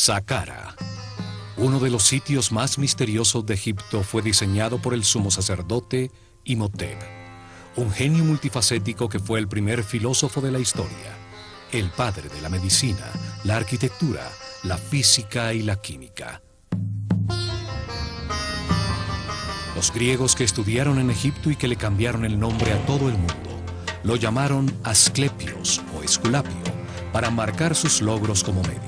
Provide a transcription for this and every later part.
Saqqara. Uno de los sitios más misteriosos de Egipto fue diseñado por el sumo sacerdote Imhotep, un genio multifacético que fue el primer filósofo de la historia, el padre de la medicina, la arquitectura, la física y la química. Los griegos que estudiaron en Egipto y que le cambiaron el nombre a todo el mundo, lo llamaron Asclepios o Esculapio, para marcar sus logros como médico.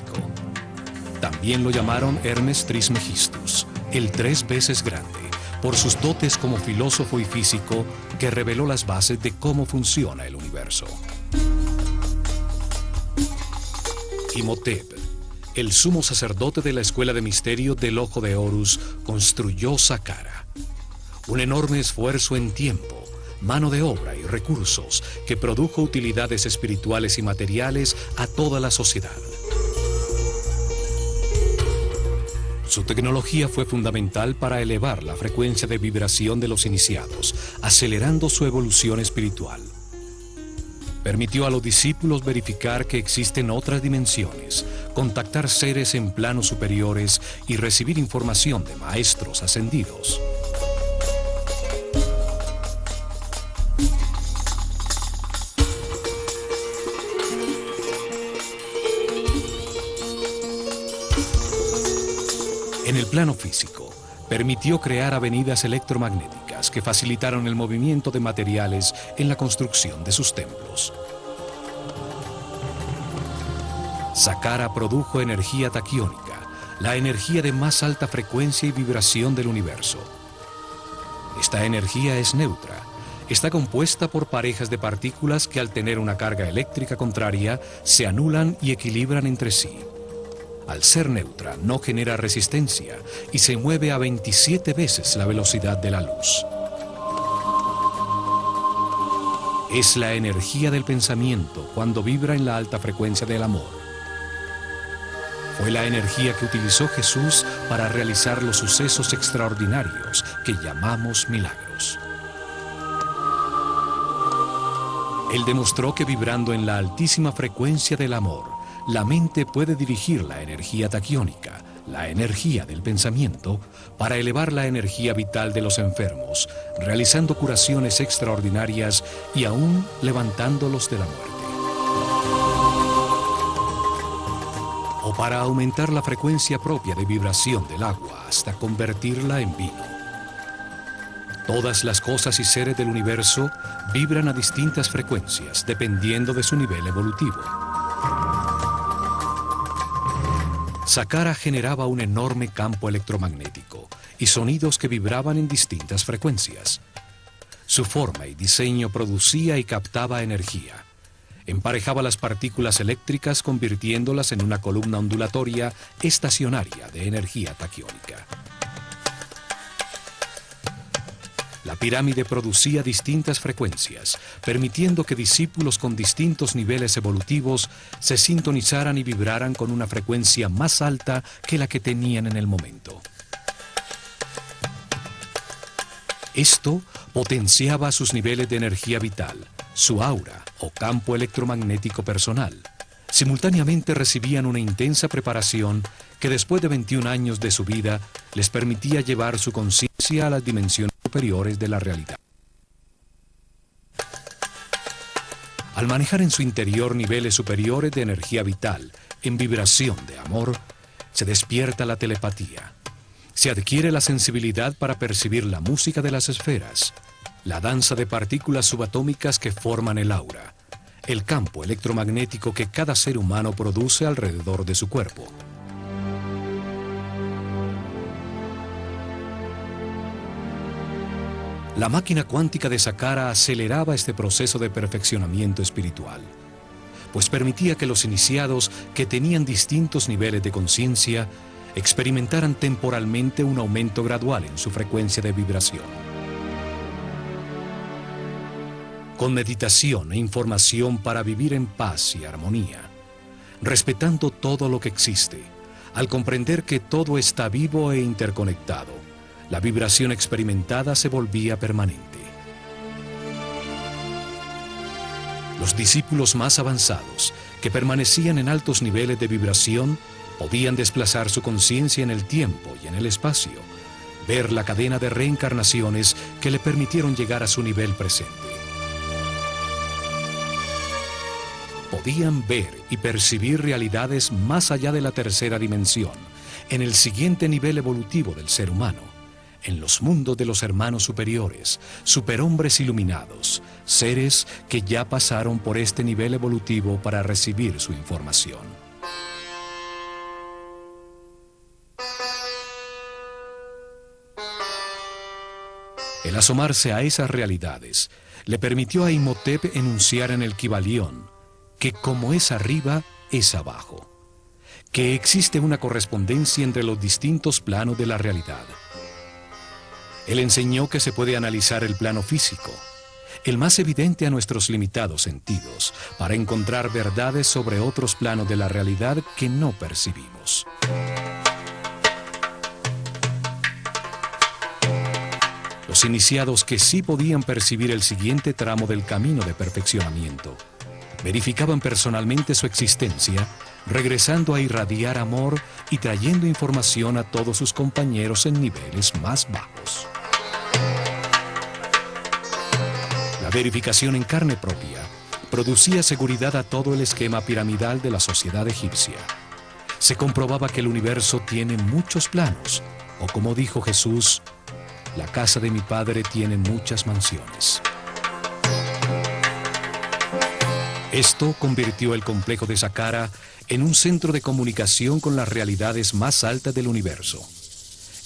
También lo llamaron Hermes Trismegistus, el 3 veces grande, por sus dotes como filósofo y físico que reveló las bases de cómo funciona el universo. Imhotep, el sumo sacerdote de la escuela de misterio del Ojo de Horus, construyó Saqqara. Un enorme esfuerzo en tiempo, mano de obra y recursos que produjo utilidades espirituales y materiales a toda la sociedad. Su tecnología fue fundamental para elevar la frecuencia de vibración de los iniciados, acelerando su evolución espiritual. Permitió a los discípulos verificar que existen otras dimensiones, contactar seres en planos superiores y recibir información de maestros ascendidos. En el plano físico, permitió crear avenidas electromagnéticas que facilitaron el movimiento de materiales en la construcción de sus templos. Saqqara produjo energía taquiónica, la energía de más alta frecuencia y vibración del universo. Esta energía es neutra, está compuesta por parejas de partículas que al tener una carga eléctrica contraria se anulan y equilibran entre sí. Al ser neutra, no genera resistencia y se mueve a 27 veces la velocidad de la luz. Es la energía del pensamiento cuando vibra en la alta frecuencia del amor. Fue la energía que utilizó Jesús para realizar los sucesos extraordinarios que llamamos milagros. Él demostró que vibrando en la altísima frecuencia del amor, la mente puede dirigir la energía taquiónica, la energía del pensamiento, para elevar la energía vital de los enfermos, realizando curaciones extraordinarias y aún levantándolos de la muerte. O para aumentar la frecuencia propia de vibración del agua hasta convertirla en vino. Todas las cosas y seres del universo vibran a distintas frecuencias dependiendo de su nivel evolutivo. Saqqara generaba un enorme campo electromagnético y sonidos que vibraban en distintas frecuencias. Su forma y diseño producía y captaba energía. Emparejaba las partículas eléctricas convirtiéndolas en una columna ondulatoria estacionaria de energía taquiónica. La pirámide producía distintas frecuencias, permitiendo que discípulos con distintos niveles evolutivos se sintonizaran y vibraran con una frecuencia más alta que la que tenían en el momento. Esto potenciaba sus niveles de energía vital, su aura o campo electromagnético personal. Simultáneamente recibían una intensa preparación que después de 21 años de su vida les permitía llevar su conciencia a las dimensiones superiores de la realidad. Al manejar en su interior niveles superiores de energía vital, en vibración de amor, se despierta la telepatía. Se adquiere la sensibilidad para percibir la música de las esferas, la danza de partículas subatómicas que forman el aura, el campo electromagnético que cada ser humano produce alrededor de su cuerpo. La máquina cuántica de Saqqara aceleraba este proceso de perfeccionamiento espiritual, pues permitía que los iniciados que tenían distintos niveles de conciencia experimentaran temporalmente un aumento gradual en su frecuencia de vibración. Con meditación e información para vivir en paz y armonía, respetando todo lo que existe, al comprender que todo está vivo e interconectado, la vibración experimentada se volvía permanente. Los discípulos más avanzados, que permanecían en altos niveles de vibración, Podían desplazar su conciencia en el tiempo y en el espacio, ver la cadena de reencarnaciones que le permitieron llegar a su nivel presente. Podían ver y percibir realidades más allá de la tercera dimensión, en el siguiente nivel evolutivo del ser humano, en los mundos de los hermanos superiores, superhombres iluminados, seres que ya pasaron por este nivel evolutivo para recibir su información. El asomarse a esas realidades le permitió a Imhotep enunciar en el Kybalión que como es arriba, es abajo, que existe una correspondencia entre los distintos planos de la realidad. Él enseñó que se puede analizar el plano físico, el más evidente a nuestros limitados sentidos, para encontrar verdades sobre otros planos de la realidad que no percibimos. Los iniciados que sí podían percibir el siguiente tramo del camino de perfeccionamiento, verificaban personalmente su existencia, regresando a irradiar amor y trayendo información a todos sus compañeros en niveles más bajos. La verificación en carne propia producía seguridad a todo el esquema piramidal de la sociedad egipcia. Se comprobaba que el universo tiene muchos planos, o como dijo Jesús, la casa de mi Padre tiene muchas mansiones. Esto convirtió el complejo de Saqqara en un centro de comunicación con las realidades más altas del universo,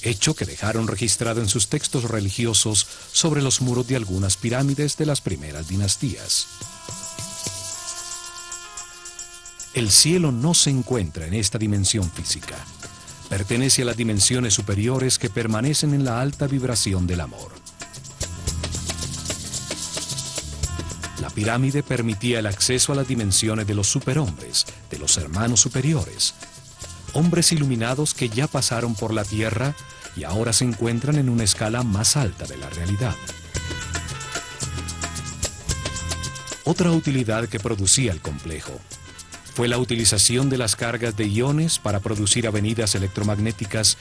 hecho que dejaron registrado en sus textos religiosos sobre los muros de algunas pirámides de las primeras dinastías. El cielo no se encuentra en esta dimensión física. Pertenece a las dimensiones superiores que permanecen en la alta vibración del amor. La pirámide permitía el acceso a las dimensiones de los superhombres, de los hermanos superiores, hombres iluminados que ya pasaron por la tierra y ahora se encuentran en una escala más alta de la realidad. Otra utilidad que producía el complejo fue la utilización de las cargas de iones para producir avenidas electromagnéticas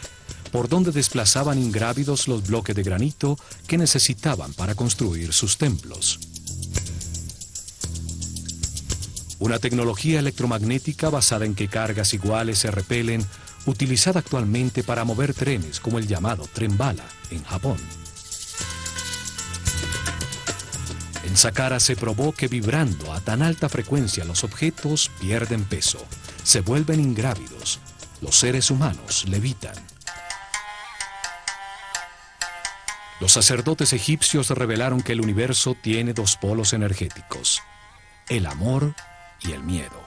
por donde desplazaban ingrávidos los bloques de granito que necesitaban para construir sus templos. Una tecnología electromagnética basada en que cargas iguales se repelen, utilizada actualmente para mover trenes como el llamado tren bala en Japón. En Saqqara se probó que vibrando a tan alta frecuencia los objetos pierden peso, se vuelven ingrávidos, los seres humanos levitan. Los sacerdotes egipcios revelaron que el universo tiene dos polos energéticos, el amor y el miedo.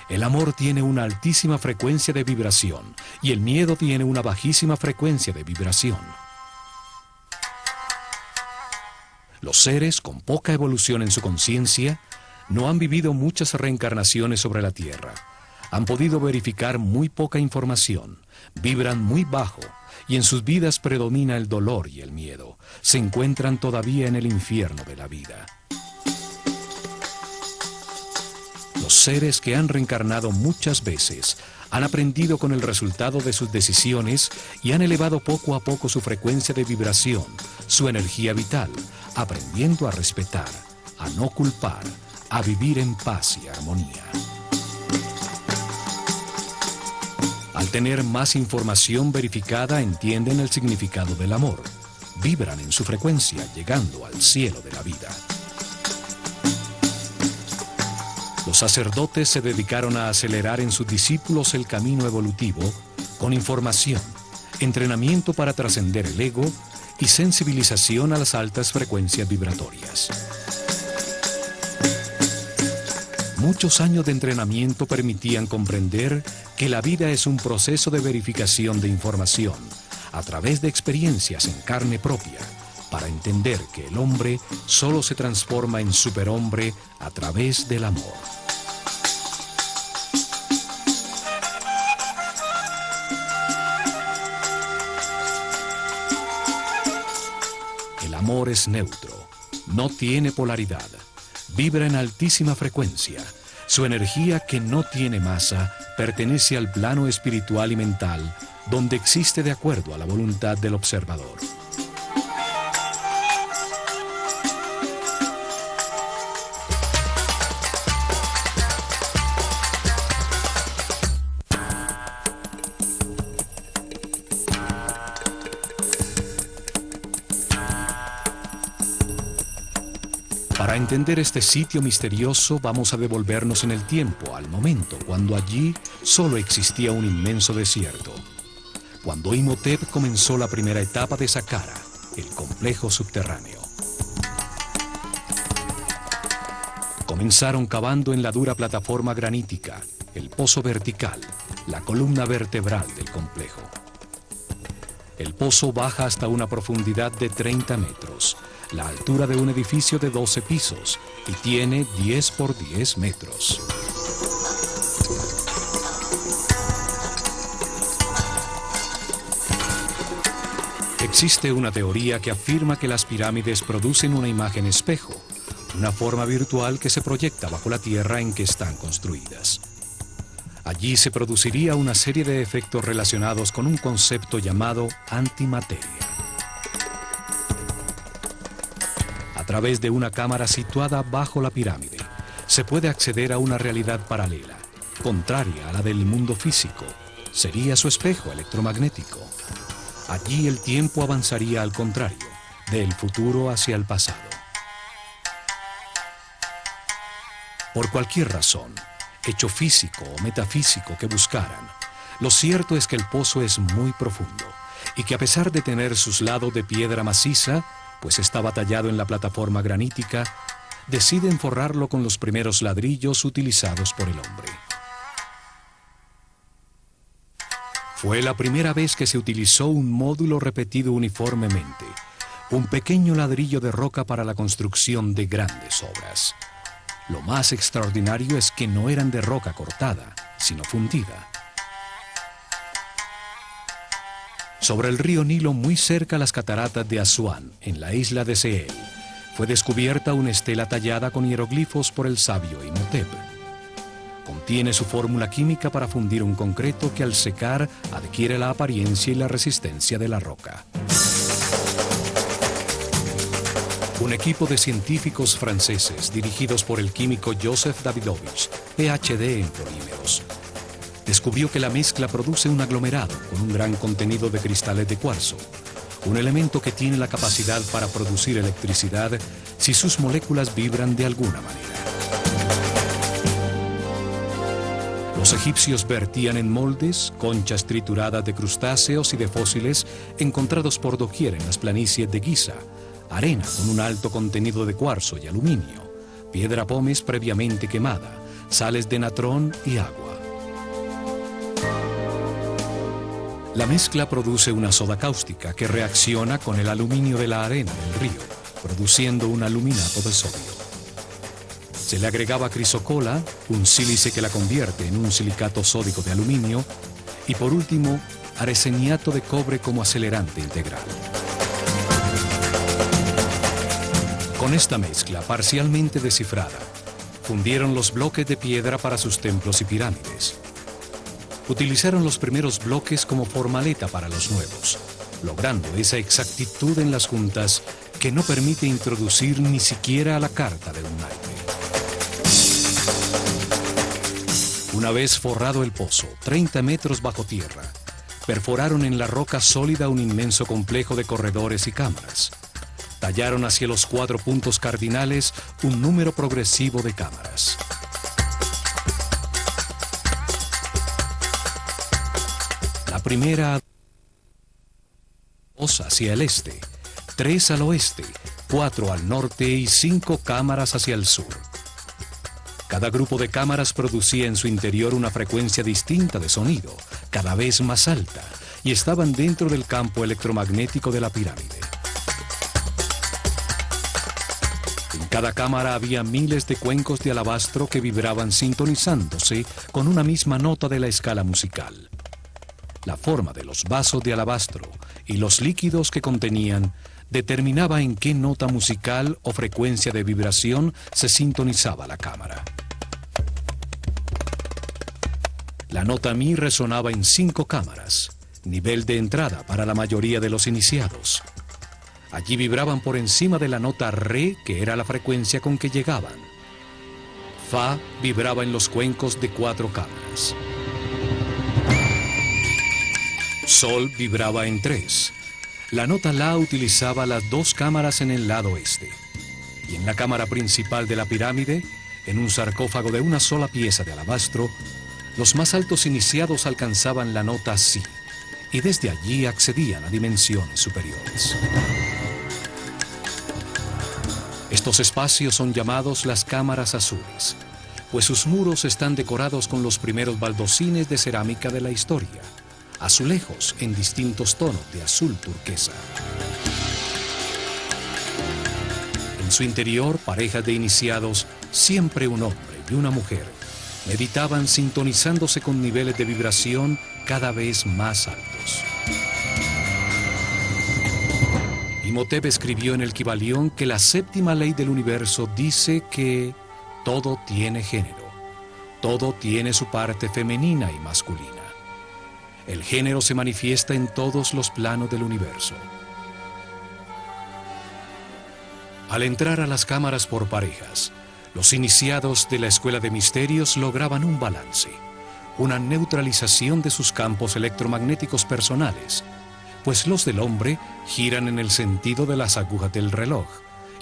El amor tiene una altísima frecuencia de vibración y el miedo tiene una bajísima frecuencia de vibración. Los seres con poca evolución en su conciencia no han vivido muchas reencarnaciones sobre la Tierra. Han podido verificar muy poca información, vibran muy bajo y en sus vidas predomina el dolor y el miedo. Se encuentran todavía en el infierno de la vida. Los seres que han reencarnado muchas veces han aprendido con el resultado de sus decisiones y han elevado poco a poco su frecuencia de vibración, su energía vital, aprendiendo a respetar, a no culpar, a vivir en paz y armonía. Al tener más información verificada, entienden el significado del amor, vibran en su frecuencia, llegando al cielo de la vida. Los sacerdotes se dedicaron a acelerar en sus discípulos el camino evolutivo con información, entrenamiento para trascender el ego y sensibilización a las altas frecuencias vibratorias. Muchos años de entrenamiento permitían comprender que la vida es un proceso de verificación de información a través de experiencias en carne propia, para entender que el hombre solo se transforma en superhombre a través del amor. El amor es neutro, no tiene polaridad, vibra en altísima frecuencia, Su energía, que no tiene masa, pertenece al plano espiritual y mental, donde existe de acuerdo a la voluntad del observador. Para entender este sitio misterioso, vamos a devolvernos en el tiempo, al momento cuando allí solo existía un inmenso desierto. Cuando Imhotep comenzó la primera etapa de Saqqara, el complejo subterráneo. Comenzaron cavando en la dura plataforma granítica, el pozo vertical, la columna vertebral del complejo. El pozo baja hasta una profundidad de 30 metros, la altura de un edificio de 12 pisos, y tiene 10 por 10 metros. Existe una teoría que afirma que las pirámides producen una imagen espejo, una forma virtual que se proyecta bajo la tierra en que están construidas. Allí se produciría una serie de efectos relacionados con un concepto llamado antimateria. A través de una cámara situada bajo la pirámide, se puede acceder a una realidad paralela, contraria a la del mundo físico. Sería su espejo electromagnético. Allí el tiempo avanzaría al contrario, del futuro hacia el pasado. Por cualquier razón, hecho físico o metafísico que buscaran, lo cierto es que el pozo es muy profundo y que a pesar de tener sus lados de piedra maciza, pues estaba tallado en la plataforma granítica, deciden forrarlo con los primeros ladrillos utilizados por el hombre. Fue la primera vez que se utilizó un módulo repetido uniformemente, un pequeño ladrillo de roca para la construcción de grandes obras. Lo más extraordinario es que no eran de roca cortada, sino fundida. Sobre el río Nilo, muy cerca a las cataratas de Asuán, en la isla de Sehel, fue descubierta una estela tallada con hieroglifos por el sabio Imhotep. Contiene su fórmula química para fundir un concreto que al secar adquiere la apariencia y la resistencia de la roca. Un equipo de científicos franceses dirigidos por el químico Joseph Davidovich, PhD en polímeros, descubrió que la mezcla produce un aglomerado con un gran contenido de cristales de cuarzo, un elemento que tiene la capacidad para producir electricidad si sus moléculas vibran de alguna manera. Los egipcios vertían en moldes conchas trituradas de crustáceos y de fósiles encontrados por doquier en las planicies de Giza, arena con un alto contenido de cuarzo y aluminio, piedra pómez previamente quemada, sales de natrón y agua. La mezcla produce una soda cáustica que reacciona con el aluminio de la arena del río, produciendo un aluminato de sodio. Se le agregaba crisocola, un sílice que la convierte en un silicato sódico de aluminio, y por último, arseniato de cobre como acelerante integral. Con esta mezcla parcialmente descifrada, fundieron los bloques de piedra para sus templos y pirámides. Utilizaron los primeros bloques como formaleta para los nuevos, logrando esa exactitud en las juntas que no permite introducir ni siquiera a la carta de un naipe. Una vez forrado el pozo, 30 metros bajo tierra, perforaron en la roca sólida un inmenso complejo de corredores y cámaras. Tallaron hacia los 4 puntos cardinales un número progresivo de cámaras. La primera hacia el este, 3 al oeste, 4 al norte y 5 cámaras hacia el sur. Cada grupo de cámaras producía en su interior una frecuencia distinta de sonido, cada vez más alta, y estaban dentro del campo electromagnético de la pirámide. En cada cámara había miles de cuencos de alabastro que vibraban sintonizándose con una misma nota de la escala musical. La forma de los vasos de alabastro y los líquidos que contenían determinaba en qué nota musical o frecuencia de vibración se sintonizaba la cámara. La nota Mi resonaba en 5 cámaras, nivel de entrada para la mayoría de los iniciados. Allí vibraban por encima de la nota Re, que era la frecuencia con que llegaban. Fa vibraba en los cuencos de 4 cámaras. Sol vibraba en 3. La nota La utilizaba las 2 cámaras en el lado este. Y en la cámara principal de la pirámide, en un sarcófago de una sola pieza de alabastro, los más altos iniciados alcanzaban la nota Si, y desde allí accedían a dimensiones superiores. Estos espacios son llamados las cámaras azules, pues sus muros están decorados con los primeros baldocines de cerámica de la historia, azulejos en distintos tonos de azul turquesa. En su interior, parejas de iniciados, siempre un hombre y una mujer, meditaban sintonizándose con niveles de vibración cada vez más altos. Imhotep escribió en el Kybalión que la 7ª ley del universo dice que todo tiene género, todo tiene su parte femenina y masculina. El género se manifiesta en todos los planos del universo. Al entrar a las cámaras por parejas, los iniciados de la Escuela de Misterios lograban un balance, una neutralización de sus campos electromagnéticos personales, pues los del hombre giran en el sentido de las agujas del reloj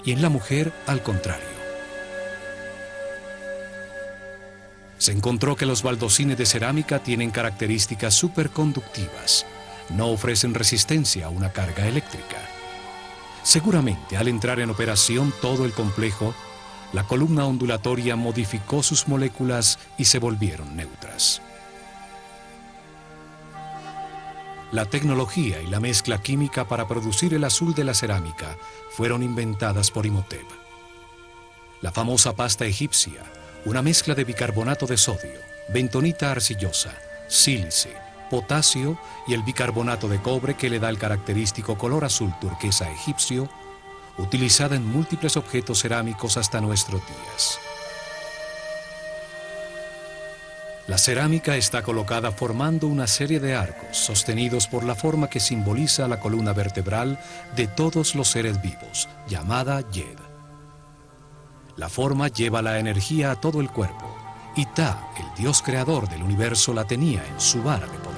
y en la mujer al contrario. Se encontró que los baldocines de cerámica tienen características superconductivas, no ofrecen resistencia a una carga eléctrica. Seguramente al entrar en operación todo el complejo, la columna ondulatoria modificó sus moléculas y se volvieron neutras. La tecnología y la mezcla química para producir el azul de la cerámica fueron inventadas por Imhotep. La famosa pasta egipcia, una mezcla de bicarbonato de sodio, bentonita arcillosa, sílice, potasio y el bicarbonato de cobre que le da el característico color azul turquesa egipcio, utilizada en múltiples objetos cerámicos hasta nuestros días. La cerámica está colocada formando una serie de arcos sostenidos por la forma que simboliza la columna vertebral de todos los seres vivos, llamada Yed. La forma lleva la energía a todo el cuerpo, y Ta, el dios creador del universo, la tenía en su vara de poder.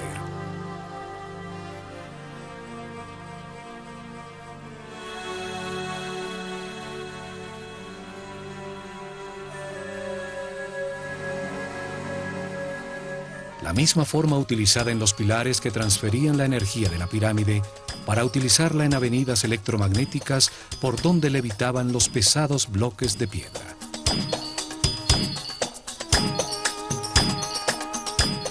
La misma forma utilizada en los pilares que transferían la energía de la pirámide para utilizarla en avenidas electromagnéticas por donde levitaban los pesados bloques de piedra.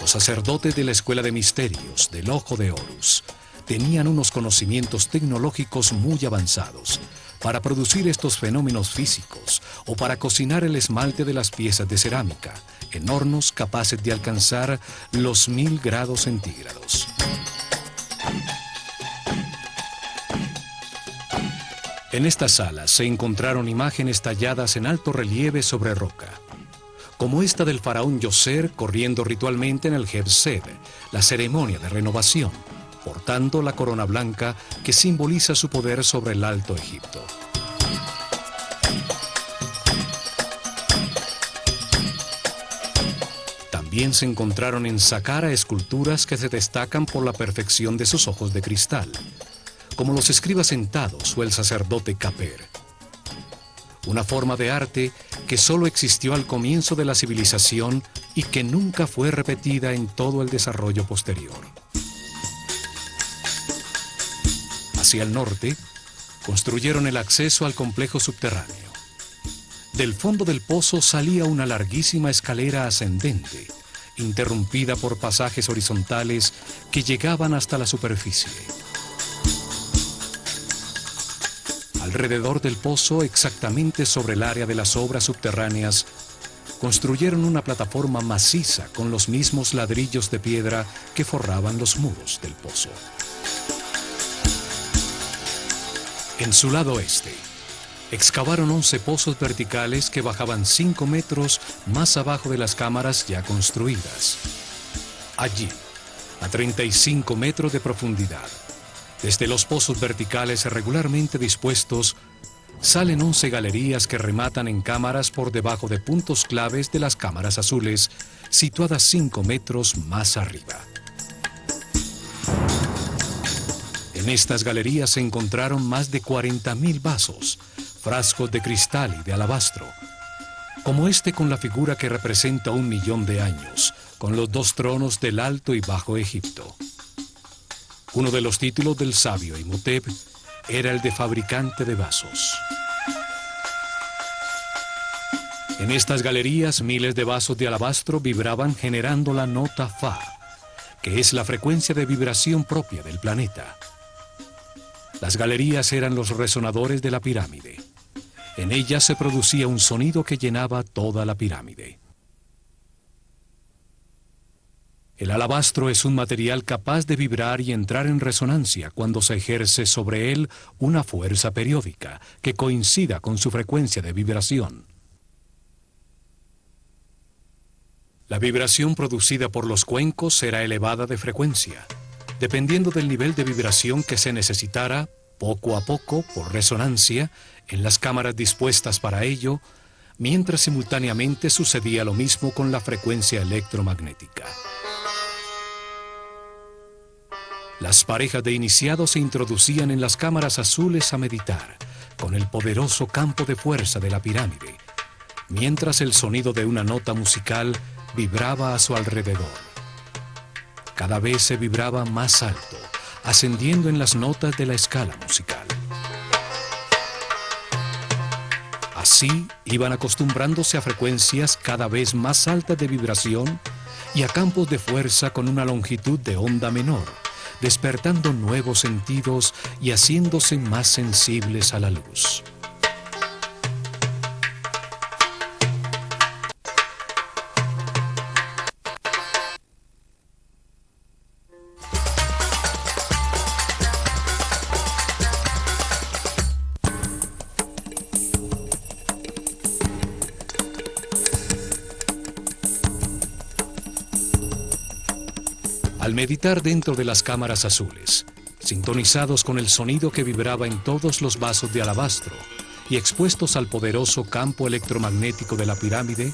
Los sacerdotes de la Escuela de Misterios del Ojo de Horus tenían unos conocimientos tecnológicos muy avanzados para producir estos fenómenos físicos o para cocinar el esmalte de las piezas de cerámica en hornos capaces de alcanzar los 1000 grados centígrados. En esta sala se encontraron imágenes talladas en alto relieve sobre roca, como esta del faraón Yoser corriendo ritualmente en el Heb-Sed, la ceremonia de renovación, portando la corona blanca que simboliza su poder sobre el Alto Egipto. También se encontraron en Saqqara esculturas que se destacan por la perfección de sus ojos de cristal, como los escribas sentados o el sacerdote Kaper. Una forma de arte que solo existió al comienzo de la civilización y que nunca fue repetida en todo el desarrollo posterior. Hacia el norte, construyeron el acceso al complejo subterráneo. Del fondo del pozo salía una larguísima escalera ascendente, interrumpida por pasajes horizontales que llegaban hasta la superficie. Alrededor del pozo, exactamente sobre el área de las obras subterráneas, construyeron una plataforma maciza con los mismos ladrillos de piedra que forraban los muros del pozo. En su lado este, excavaron 11 pozos verticales que bajaban 5 metros más abajo de las cámaras ya construidas. Allí, a 35 metros de profundidad, desde los pozos verticales regularmente dispuestos, salen 11 galerías que rematan en cámaras por debajo de puntos claves de las cámaras azules, situadas 5 metros más arriba. En estas galerías se encontraron más de 40.000 vasos, frascos de cristal y de alabastro, como este con la figura que representa 1.000.000 de años, con los 2 tronos del Alto y Bajo Egipto. Uno de los títulos del sabio Imhotep era el de fabricante de vasos. En estas galerías, miles de vasos de alabastro vibraban generando la nota Fa, que es la frecuencia de vibración propia del planeta. Las galerías eran los resonadores de la pirámide. En ellas se producía un sonido que llenaba toda la pirámide. El alabastro es un material capaz de vibrar y entrar en resonancia cuando se ejerce sobre él una fuerza periódica que coincida con su frecuencia de vibración. La vibración producida por los cuencos será elevada de frecuencia, dependiendo del nivel de vibración que se necesitara, poco a poco, por resonancia, en las cámaras dispuestas para ello, mientras simultáneamente sucedía lo mismo con la frecuencia electromagnética. Las parejas de iniciados se introducían en las cámaras azules a meditar, con el poderoso campo de fuerza de la pirámide, mientras el sonido de una nota musical vibraba a su alrededor. Cada vez se vibraba más alto, ascendiendo en las notas de la escala musical. Así iban acostumbrándose a frecuencias cada vez más altas de vibración y a campos de fuerza con una longitud de onda menor, despertando nuevos sentidos y haciéndose más sensibles a la luz. Al meditar dentro de las cámaras azules, sintonizados con el sonido que vibraba en todos los vasos de alabastro y expuestos al poderoso campo electromagnético de la pirámide,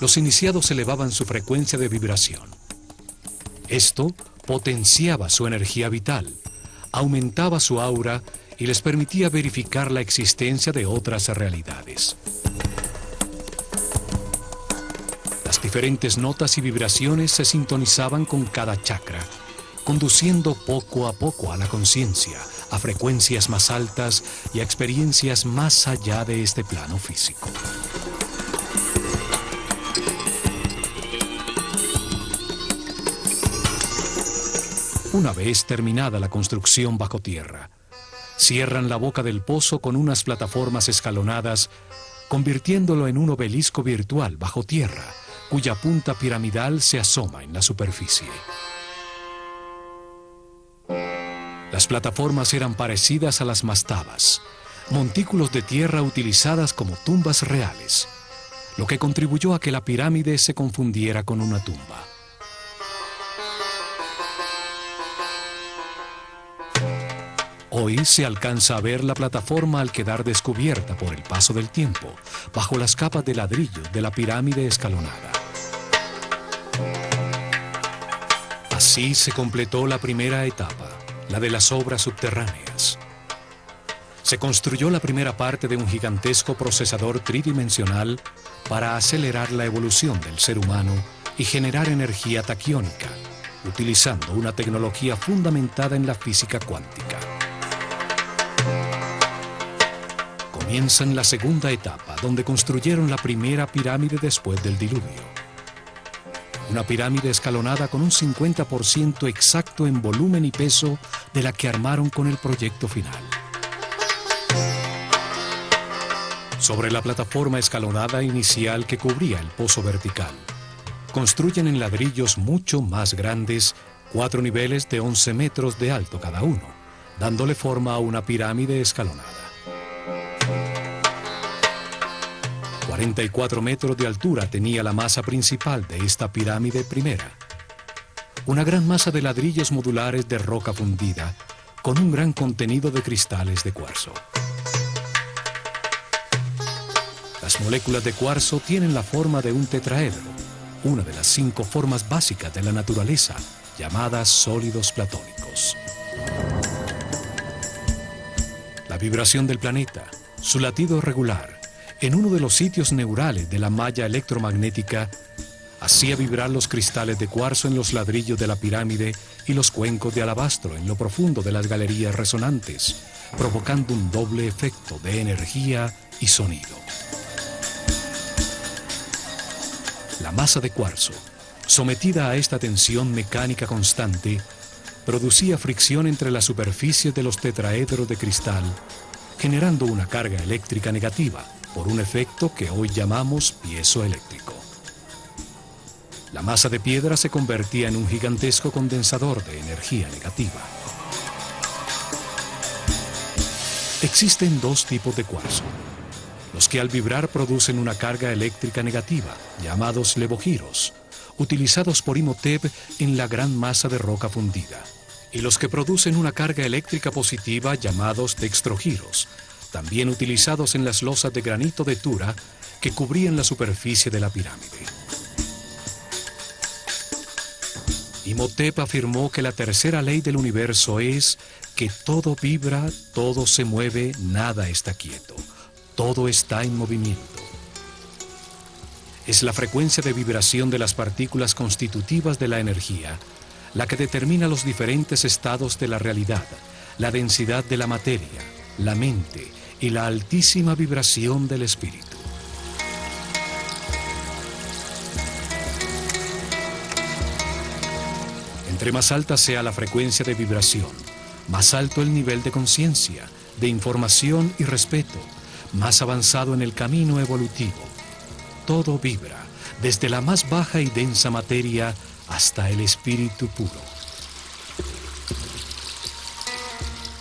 los iniciados elevaban su frecuencia de vibración. Esto potenciaba su energía vital, aumentaba su aura y les permitía verificar la existencia de otras realidades. Las diferentes notas y vibraciones se sintonizaban con cada chakra, conduciendo poco a poco a la conciencia, a frecuencias más altas y a experiencias más allá de este plano físico. Una vez terminada la construcción bajo tierra, cierran la boca del pozo con unas plataformas escalonadas, convirtiéndolo en un obelisco virtual bajo tierra, cuya punta piramidal se asoma en la superficie. Las plataformas eran parecidas a las mastabas, montículos de tierra utilizadas como tumbas reales, lo que contribuyó a que la pirámide se confundiera con una tumba. Hoy se alcanza a ver la plataforma al quedar descubierta por el paso del tiempo, bajo las capas de ladrillo de la pirámide escalonada. Así se completó la primera etapa, la de las obras subterráneas. Se construyó la primera parte de un gigantesco procesador tridimensional para acelerar la evolución del ser humano y generar energía taquiónica, utilizando una tecnología fundamentada en la física cuántica. Comienzan la segunda etapa, donde construyeron la primera pirámide después del diluvio. Una pirámide escalonada con un 50% exacto en volumen y peso de la que armaron con el proyecto final. Sobre la plataforma escalonada inicial que cubría el pozo vertical, construyen en ladrillos mucho más grandes 4 niveles de 11 metros de alto cada uno, dándole forma a una pirámide escalonada. 44 metros de altura tenía la masa principal de esta pirámide primera, una gran masa de ladrillos modulares de roca fundida con un gran contenido de cristales de cuarzo. Las moléculas de cuarzo tienen la forma de un tetraedro, una de las 5 formas básicas de la naturaleza, llamadas sólidos platónicos. La vibración del planeta, su latido regular, en uno de los sitios neurales de la malla electromagnética, hacía vibrar los cristales de cuarzo en los ladrillos de la pirámide y los cuencos de alabastro en lo profundo de las galerías resonantes, provocando un doble efecto de energía y sonido. La masa de cuarzo, sometida a esta tensión mecánica constante, producía fricción entre las superficies de los tetraedros de cristal, generando una carga eléctrica negativa por un efecto que hoy llamamos piezoeléctrico. La masa de piedra se convertía en un gigantesco condensador de energía negativa. Existen 2 tipos de cuarzo: los que al vibrar producen una carga eléctrica negativa, llamados levogiros, utilizados por Imhotep en la gran masa de roca fundida, y los que producen una carga eléctrica positiva, llamados dextrogiros, también utilizados en las losas de granito de Tura que cubrían la superficie de la pirámide. Imhotep afirmó que la tercera ley del universo es que todo vibra, todo se mueve, nada está quieto, todo está en movimiento. Es la frecuencia de vibración de las partículas constitutivas de la energía la que determina los diferentes estados de la realidad, la densidad de la materia, la mente y la altísima vibración del espíritu. Entre más alta sea la frecuencia de vibración, más alto el nivel de conciencia, de información y respeto, más avanzado en el camino evolutivo. Todo vibra, desde la más baja y densa materia hasta el espíritu puro.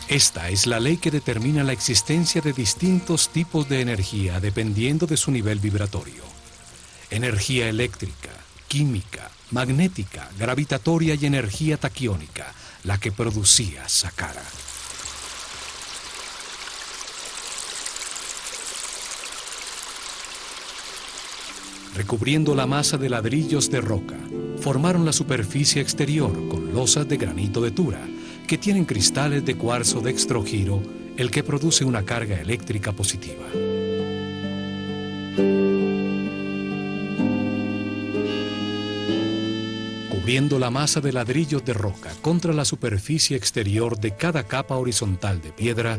Esta es la ley que determina la existencia de distintos tipos de energía dependiendo de su nivel vibratorio. Energía eléctrica, química, magnética, gravitatoria y energía taquiónica, la que producía Saqqara. Recubriendo la masa de ladrillos de roca, formaron la superficie exterior con losas de granito de Tura, que tienen cristales de cuarzo dextrogiro, el que produce una carga eléctrica positiva. Cubriendo la masa de ladrillos de roca contra la superficie exterior de cada capa horizontal de piedra,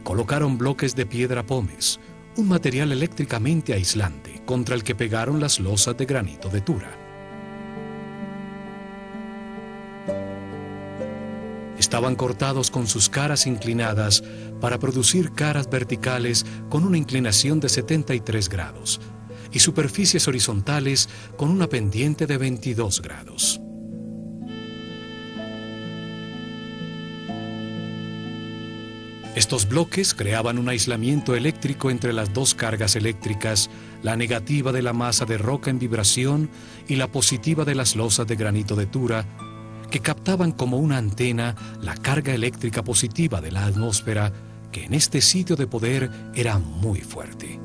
colocaron bloques de piedra pómez, un material eléctricamente aislante contra el que pegaron las losas de granito de Tura. Estaban cortados con sus caras inclinadas para producir caras verticales con una inclinación de 73 grados y superficies horizontales con una pendiente de 22 grados. Estos bloques creaban un aislamiento eléctrico entre las 2 cargas eléctricas, la negativa de la masa de roca en vibración y la positiva de las losas de granito de Tura, que captaban como una antena la carga eléctrica positiva de la atmósfera, que en este sitio de poder era muy fuerte.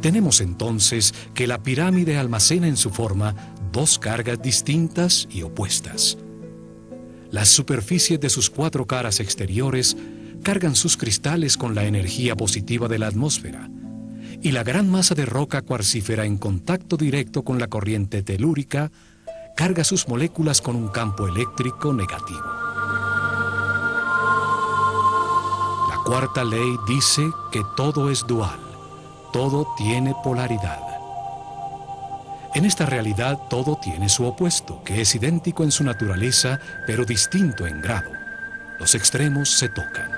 Tenemos entonces que la pirámide almacena en su forma 2 cargas distintas y opuestas. Las superficies de sus 4 caras exteriores cargan sus cristales con la energía positiva de la atmósfera, y la gran masa de roca cuarcífera en contacto directo con la corriente telúrica carga sus moléculas con un campo eléctrico negativo. La cuarta ley dice que todo es dual, todo tiene polaridad. En esta realidad todo tiene su opuesto, que es idéntico en su naturaleza, pero distinto en grado. Los extremos se tocan.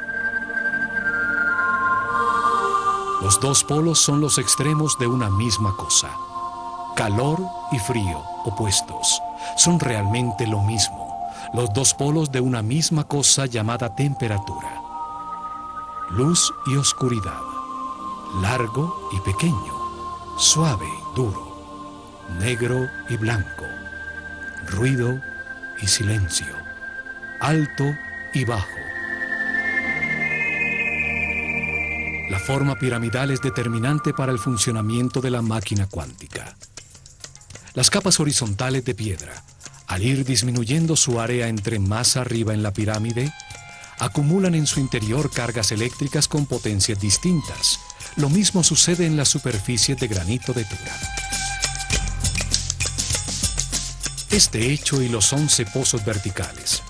Los 2 polos son los extremos de una misma cosa. Calor y frío, opuestos, son realmente lo mismo. Los 2 polos de una misma cosa llamada temperatura. Luz y oscuridad. Largo y pequeño. Suave y duro. negro y blanco, ruido y silencio, alto y bajo. La forma piramidal es determinante para el funcionamiento de la máquina cuántica. Las capas horizontales de piedra, al ir disminuyendo su área entre más arriba en la pirámide, acumulan en su interior cargas eléctricas con potencias distintas. Lo mismo sucede en las superficies de granito de Tura. Este hecho y los 11 pozos verticales,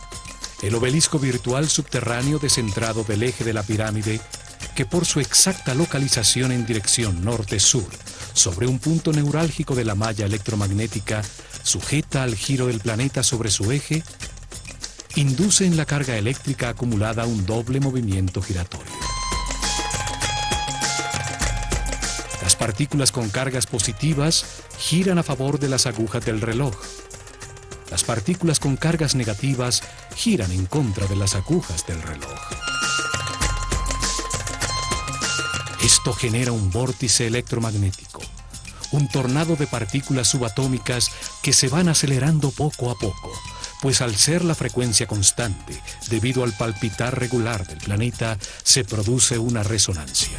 el obelisco virtual subterráneo descentrado del eje de la pirámide, que por su exacta localización en dirección norte-sur, sobre un punto neurálgico de la malla electromagnética, sujeta al giro del planeta sobre su eje, induce en la carga eléctrica acumulada un doble movimiento giratorio. Las partículas con cargas positivas giran a favor de las agujas del reloj. Las partículas con cargas negativas giran en contra de las agujas del reloj. Esto genera un vórtice electromagnético, un tornado de partículas subatómicas que se van acelerando poco a poco, pues al ser la frecuencia constante, debido al palpitar regular del planeta, se produce una resonancia.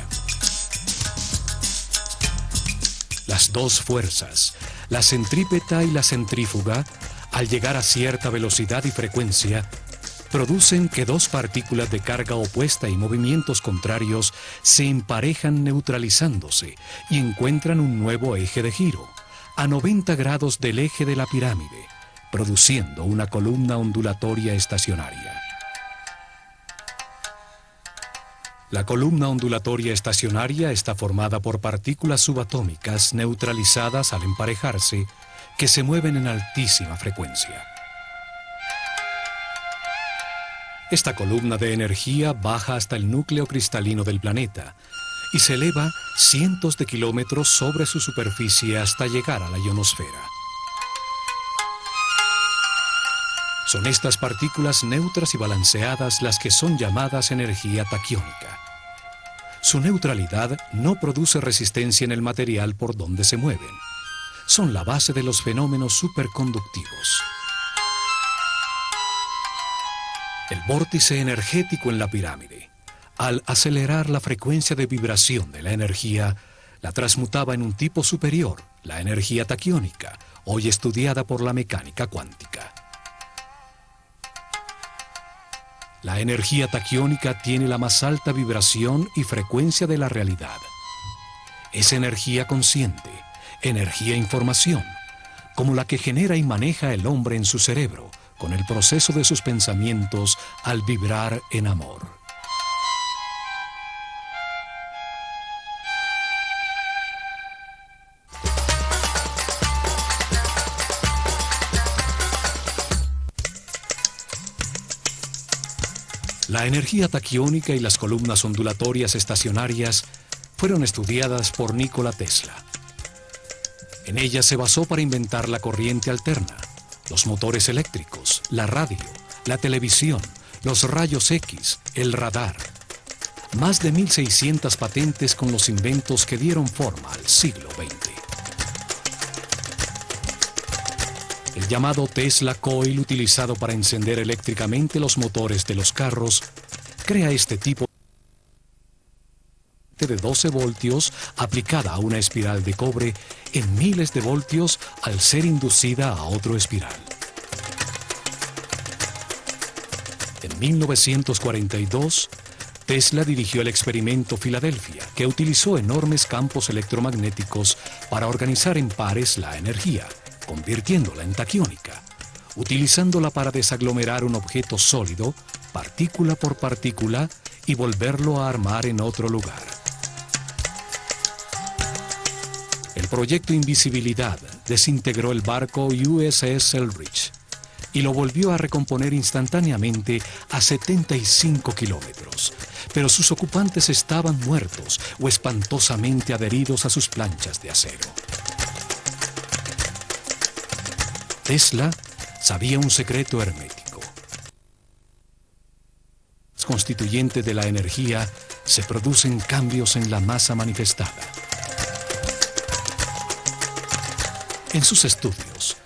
Las dos fuerzas, la centrípeta y la centrífuga, al llegar a cierta velocidad y frecuencia, producen que dos partículas de carga opuesta y movimientos contrarios se emparejan neutralizándose y encuentran un nuevo eje de giro, a 90 grados del eje de la pirámide, produciendo una columna ondulatoria estacionaria. La columna ondulatoria estacionaria está formada por partículas subatómicas neutralizadas al emparejarse, que se mueven en altísima frecuencia. Esta columna de energía baja hasta el núcleo cristalino del planeta y se eleva cientos de kilómetros sobre su superficie hasta llegar a la ionosfera. Son estas partículas neutras y balanceadas las que son llamadas energía taquiónica. Su neutralidad no produce resistencia en el material por donde se mueven. Son la base de los fenómenos superconductivos. El vórtice energético en la pirámide, al acelerar la frecuencia de vibración de la energía, la transmutaba en un tipo superior, la energía taquiónica, hoy estudiada por la mecánica cuántica. La energía taquiónica tiene la más alta vibración y frecuencia de la realidad. Es energía consciente, energía información, como la que genera y maneja el hombre en su cerebro, con el proceso de sus pensamientos al vibrar en amor. La energía taquiónica y las columnas ondulatorias estacionarias fueron estudiadas por Nikola Tesla. En ellas se basó para inventar la corriente alterna, los motores eléctricos, la radio, la televisión, los rayos X, el radar. Más de 1.600 patentes con los inventos que dieron forma al siglo XX. El llamado Tesla Coil, utilizado para encender eléctricamente los motores de los carros, crea este tipo de 12 voltios aplicada a una espiral de cobre en miles de voltios al ser inducida a otro espiral. En 1942, Tesla dirigió el experimento Filadelfia, que utilizó enormes campos electromagnéticos para organizar en pares la energía, convirtiéndola en taquiónica, utilizándola para desaglomerar un objeto sólido, partícula por partícula, y volverlo a armar en otro lugar. El proyecto Invisibilidad desintegró el barco USS Eldridge y lo volvió a recomponer instantáneamente a 75 kilómetros, pero sus ocupantes estaban muertos o espantosamente adheridos a sus planchas de acero. Tesla sabía un secreto hermético. Constituyente de la energía, se producen cambios en la masa manifestada. En sus estudios,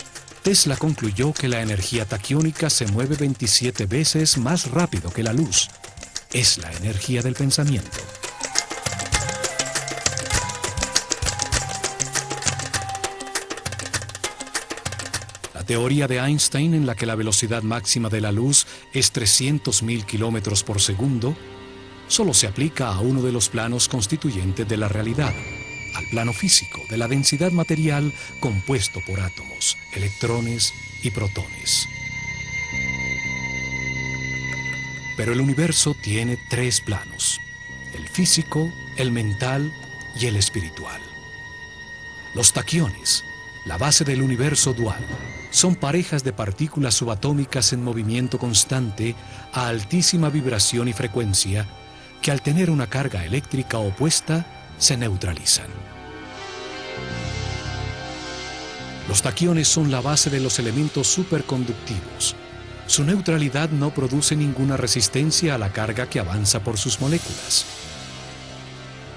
Tesla concluyó que la energía taquiónica se mueve 27 veces más rápido que la luz. Es la energía del pensamiento. La teoría de Einstein, en la que la velocidad máxima de la luz es 300.000 kilómetros por segundo, solo se aplica a uno de los planos constituyentes de la realidad, al plano físico de la densidad material compuesto por átomos, electrones y protones. Pero el universo tiene tres planos: el físico, el mental y el espiritual. Los taquiones, la base del universo dual, son parejas de partículas subatómicas en movimiento constante a altísima vibración y frecuencia que, al tener una carga eléctrica opuesta, se neutralizan. Los taquiones son la base de los elementos superconductivos. Su neutralidad no produce ninguna resistencia a la carga que avanza por sus moléculas.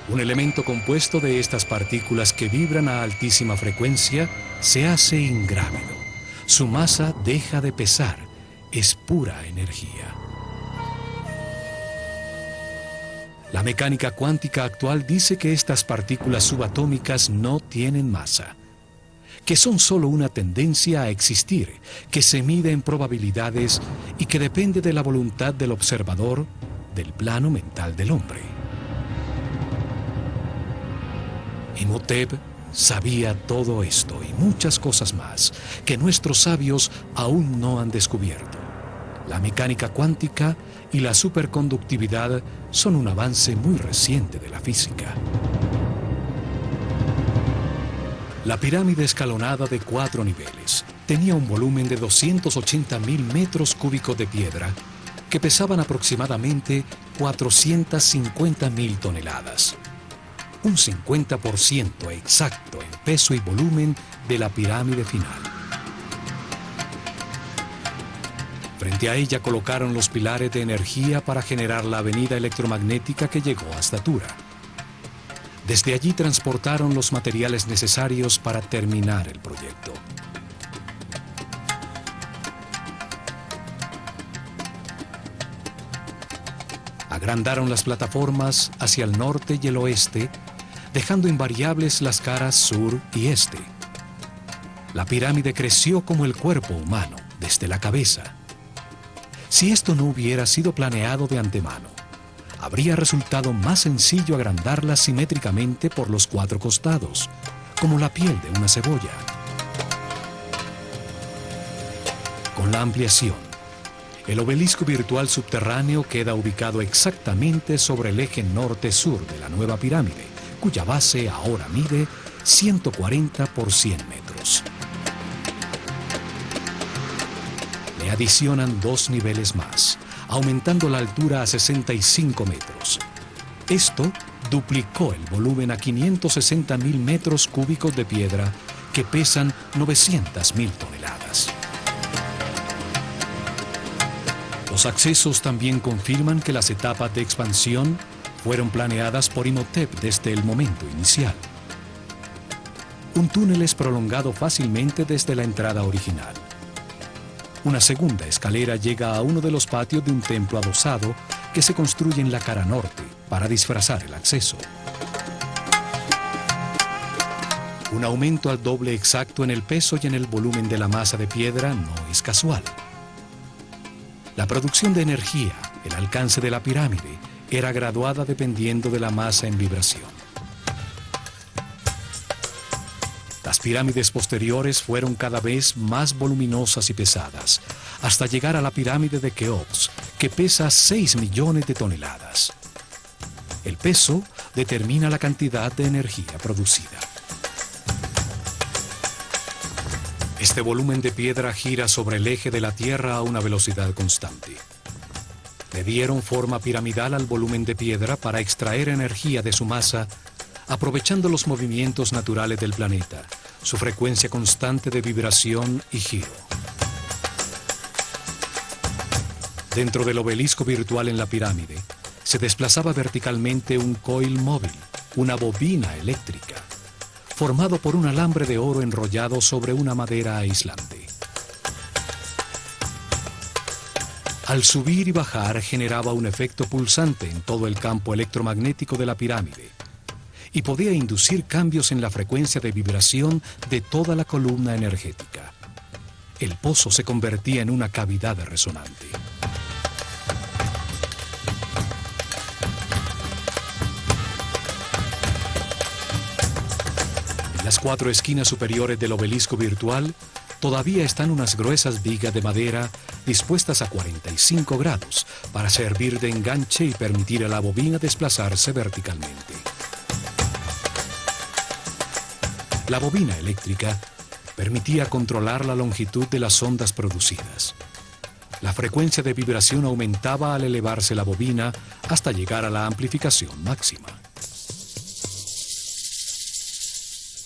Un elemento compuesto de estas partículas que vibran a altísima frecuencia se hace ingrávido. Su masa deja de pesar, es pura energía. La mecánica cuántica actual dice que estas partículas subatómicas no tienen masa, que son solo una tendencia a existir, que se mide en probabilidades y que depende de la voluntad del observador del plano mental del hombre. Imhotep sabía todo esto y muchas cosas más que nuestros sabios aún no han descubierto. La mecánica cuántica y la superconductividad son un avance muy reciente de la física. La pirámide escalonada de 4 niveles tenía un volumen de 280.000 metros cúbicos de piedra que pesaban aproximadamente 450.000 toneladas. Un 50% exacto en peso y volumen de la pirámide final. Frente a ella colocaron los pilares de energía para generar la avenida electromagnética que llegó hasta Tura. Desde allí transportaron los materiales necesarios para terminar el proyecto. Agrandaron las plataformas hacia el norte y el oeste, dejando invariables las caras sur y este. La pirámide creció como el cuerpo humano, desde la cabeza. Si esto no hubiera sido planeado de antemano, habría resultado más sencillo agrandarla simétricamente por los 4 costados, como la piel de una cebolla. Con la ampliación, el obelisco virtual subterráneo queda ubicado exactamente sobre el eje norte-sur de la nueva pirámide, cuya base ahora mide 140 por 100 metros. Le adicionan 2 niveles más, aumentando la altura a 65 metros. Esto duplicó el volumen a 560.000 metros cúbicos de piedra que pesan 900.000 toneladas. Los accesos también confirman que las etapas de expansión fueron planeadas por Imhotep desde el momento inicial. Un túnel es prolongado fácilmente desde la entrada original. Una segunda escalera llega a uno de los patios de un templo adosado que se construye en la cara norte para disfrazar el acceso. Un aumento al doble exacto en el peso y en el volumen de la masa de piedra no es casual. La producción de energía, el alcance de la pirámide, era graduada dependiendo de la masa en vibración. Las pirámides posteriores fueron cada vez más voluminosas y pesadas, hasta llegar a la pirámide de Keops, que pesa 6 millones de toneladas. El peso determina la cantidad de energía producida. Este volumen de piedra gira sobre el eje de la Tierra a una velocidad constante. Le dieron forma piramidal al volumen de piedra para extraer energía de su masa, aprovechando los movimientos naturales del planeta, su frecuencia constante de vibración y giro. Dentro del obelisco virtual en la pirámide, se desplazaba verticalmente un coil móvil, una bobina eléctrica. formado por un alambre de oro enrollado sobre una madera aislante. Al subir y bajar generaba un efecto pulsante en todo el campo electromagnético de la pirámide y podía inducir cambios en la frecuencia de vibración de toda la columna energética. El pozo se convertía en una cavidad resonante. En las 4 esquinas superiores del obelisco virtual todavía están unas gruesas vigas de madera dispuestas a 45 grados para servir de enganche y permitir a la bobina desplazarse verticalmente. La bobina eléctrica permitía controlar la longitud de las ondas producidas. La frecuencia de vibración aumentaba al elevarse la bobina hasta llegar a la amplificación máxima.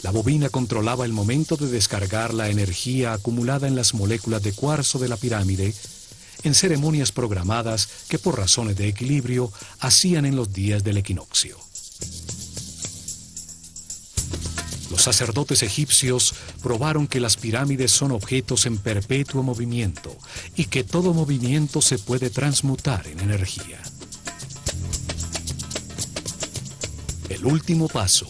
La bobina controlaba el momento de descargar la energía acumulada en las moléculas de cuarzo de la pirámide en ceremonias programadas que por razones de equilibrio hacían en los días del equinoccio. Los sacerdotes egipcios probaron que las pirámides son objetos en perpetuo movimiento y que todo movimiento se puede transmutar en energía. El último paso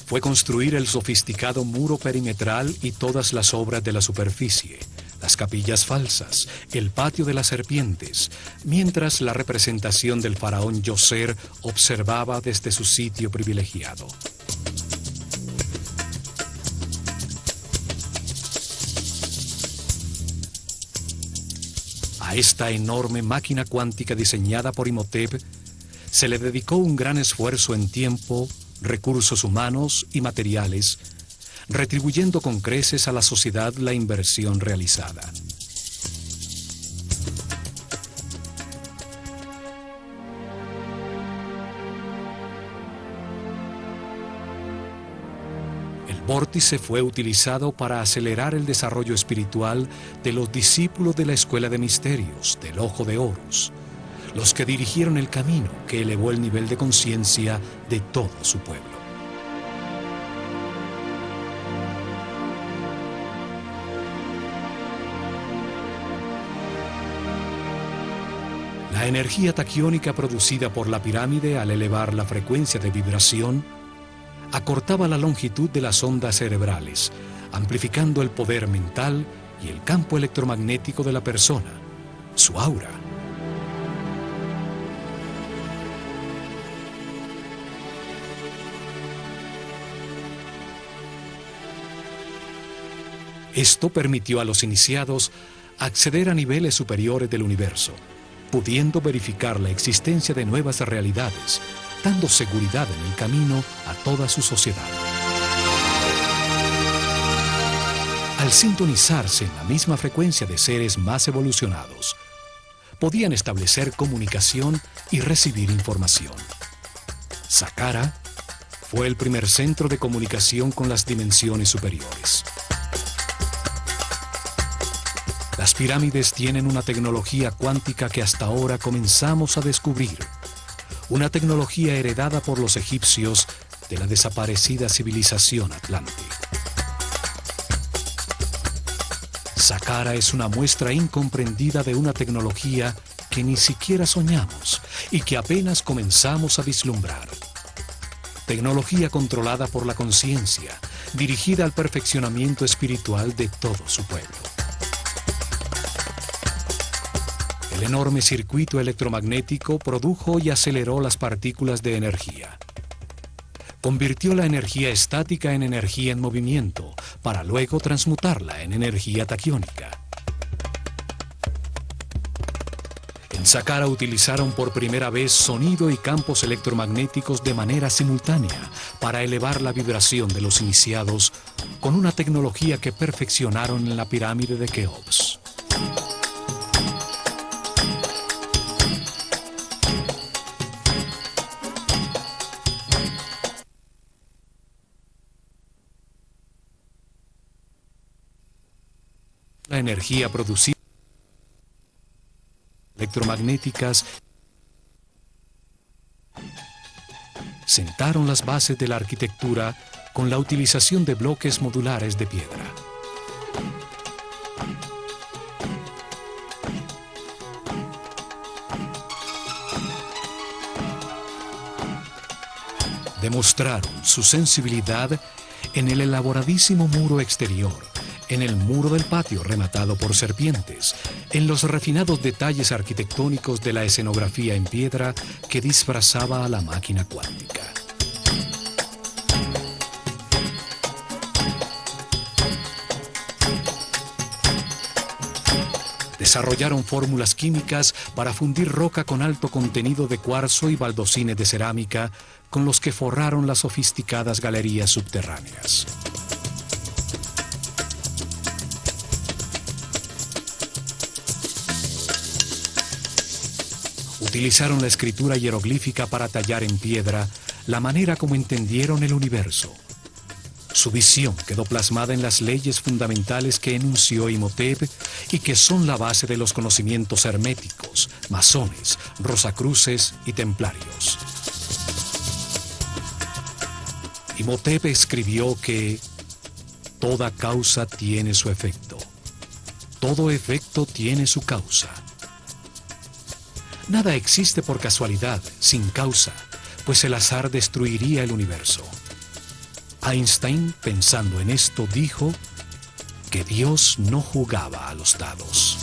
fue construir el sofisticado muro perimetral y todas las obras de la superficie, las capillas falsas, el patio de las serpientes, mientras la representación del faraón Djoser observaba desde su sitio privilegiado. A esta enorme máquina cuántica diseñada por Imhotep se le dedicó un gran esfuerzo en tiempo, recursos humanos y materiales, retribuyendo con creces a la sociedad la inversión realizada. El vórtice fue utilizado para acelerar el desarrollo espiritual de los discípulos de la Escuela de Misterios del Ojo de Horus, los que dirigieron el camino que elevó el nivel de conciencia de todo su pueblo. La energía taquiónica producida por la pirámide al elevar la frecuencia de vibración acortaba la longitud de las ondas cerebrales, amplificando el poder mental y el campo electromagnético de la persona, su aura. Esto permitió a los iniciados acceder a niveles superiores del universo, pudiendo verificar la existencia de nuevas realidades, dando seguridad en el camino a toda su sociedad. Al sintonizarse en la misma frecuencia de seres más evolucionados, podían establecer comunicación y recibir información. Saqqara fue el primer centro de comunicación con las dimensiones superiores. Las pirámides tienen una tecnología cuántica que hasta ahora comenzamos a descubrir, una tecnología heredada por los egipcios de la desaparecida civilización atlante. Saqqara es una muestra incomprendida de una tecnología que ni siquiera soñamos y que apenas comenzamos a vislumbrar. Tecnología controlada por la conciencia, dirigida al perfeccionamiento espiritual de todo su pueblo. El enorme circuito electromagnético produjo y aceleró las partículas de energía. Convirtió la energía estática en energía en movimiento, para luego transmutarla en energía taquiónica. En Saqqara utilizaron por primera vez sonido y campos electromagnéticos de manera simultánea para elevar la vibración de los iniciados con una tecnología que perfeccionaron en la pirámide de Keops. La energía producida electromagnéticas sentaron las bases de la arquitectura con la utilización de bloques modulares de piedra. Demostraron su sensibilidad en el elaboradísimo muro exterior, en el muro del patio rematado por serpientes, en los refinados detalles arquitectónicos de la escenografía en piedra que disfrazaba a la máquina cuántica. Desarrollaron fórmulas químicas para fundir roca con alto contenido de cuarzo y baldosines de cerámica con los que forraron las sofisticadas galerías subterráneas. Utilizaron la escritura hieroglífica para tallar en piedra la manera como entendieron el universo. Su visión quedó plasmada en las leyes fundamentales que enunció Imhotep y que son la base de los conocimientos herméticos, masones, rosacruces y templarios. Imhotep escribió que toda causa tiene su efecto, todo efecto tiene su causa. Nada existe por casualidad, sin causa, pues el azar destruiría el universo. Einstein, pensando en esto, dijo que Dios no jugaba a los dados.